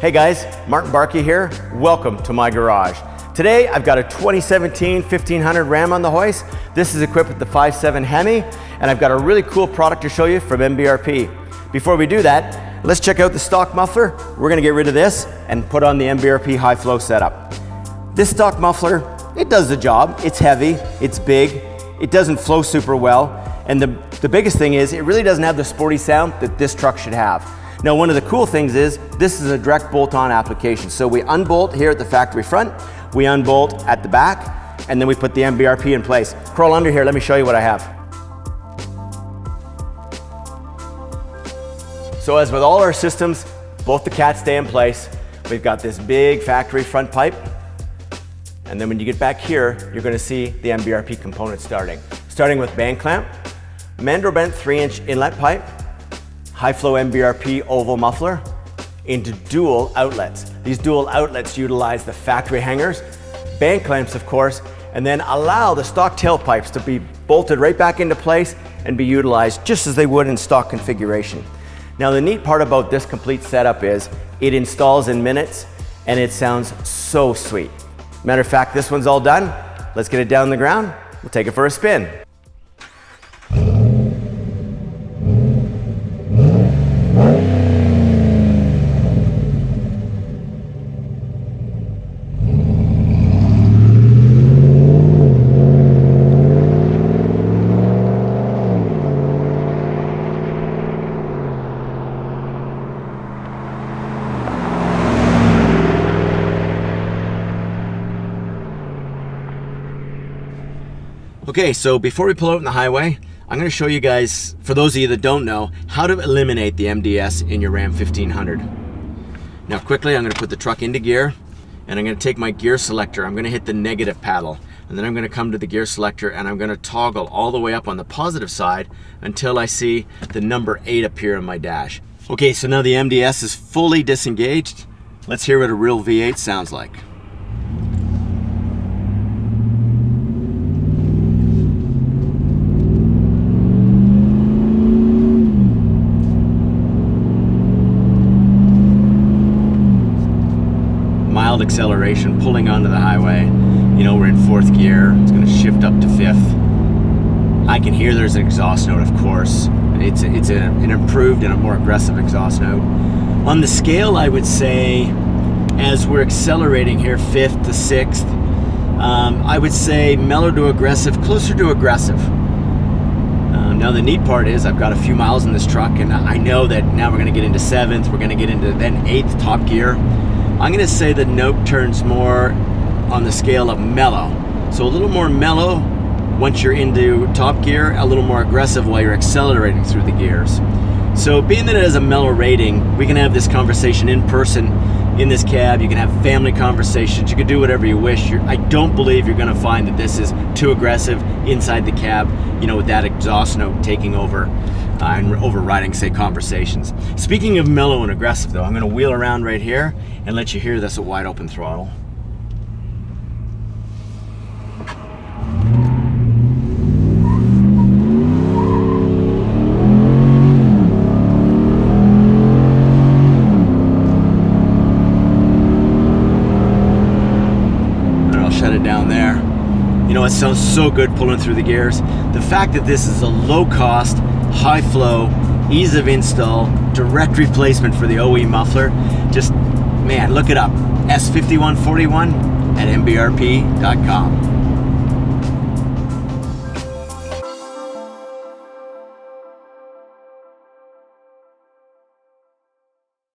Hey guys, Martin Barkey here. Welcome to my garage. Today I've got a 2017 1500 Ram on the hoist. This is equipped with the 5.7 Hemi, and I've got a really cool product to show you from MBRP. Before we do that, let's check out the stock muffler. We're gonna get rid of this and put on the MBRP high flow setup. This stock muffler, it does the job. It's heavy, it's big, it doesn't flow super well, and the biggest thing is it really doesn't have the sporty sound that this truck should have. Now, one of the cool things is this is a direct bolt-on application. So we unbolt here at the factory front, we unbolt at the back, and then we put the MBRP in place. Crawl under here, let me show you what I have. So as with all our systems, both the cats stay in place. We've got this big factory front pipe, and then when you get back here, you're gonna see the MBRP components starting with band clamp, mandrel bent 3-inch inlet pipe, high flow MBRP oval muffler into dual outlets. These dual outlets utilize the factory hangers, band clamps of course, and then allow the stock tailpipes to be bolted right back into place and be utilized just as they would in stock configuration. Now the neat part about this complete setup is it installs in minutes and it sounds so sweet. Matter of fact, this one's all done. Let's get it down the ground. We'll take it for a spin. Okay, so before we pull out on the highway, I'm going to show you guys, for those of you that don't know, how to eliminate the MDS in your Ram 1500. Now quickly, I'm going to put the truck into gear, and I'm going to take my gear selector. I'm going to hit the negative paddle, and then I'm going to come to the gear selector, and I'm going to toggle all the way up on the positive side until I see the number 8 appear on my dash. Okay, so now the MDS is fully disengaged. Let's hear what a real V8 sounds like. Mild acceleration, pulling onto the highway. You know, we're in 4th gear. It's going to shift up to 5th. I can hear there's an exhaust note, of course. It's an improved and a more aggressive exhaust note. On the scale, I would say, as we're accelerating here, 5th to 6th, I would say mellow to aggressive, closer to aggressive. Now the neat part is I've got a few miles in this truck, and I know that now we're going to get into 7th, we're going to get into then 8th top gear. I'm going to say the note turns more on the scale of mellow. So a little more mellow once you're into top gear, a little more aggressive while you're accelerating through the gears. So being that it has a mellow rating, we can have this conversation in person in this cab. You can have family conversations. You can do whatever you wish. I don't believe you're going to find that this is too aggressive inside the cab, you know, with that exhaust note taking over and overriding, say, conversations. Speaking of mellow and aggressive though, I'm going to wheel around right here and let you hear this at wide open throttle. Shut it down there. You know, it sounds so good pulling through the gears. The fact that this is a low cost, high flow, ease of install, direct replacement for the OE muffler, just, man, look it up. S51414 at MBRP.com.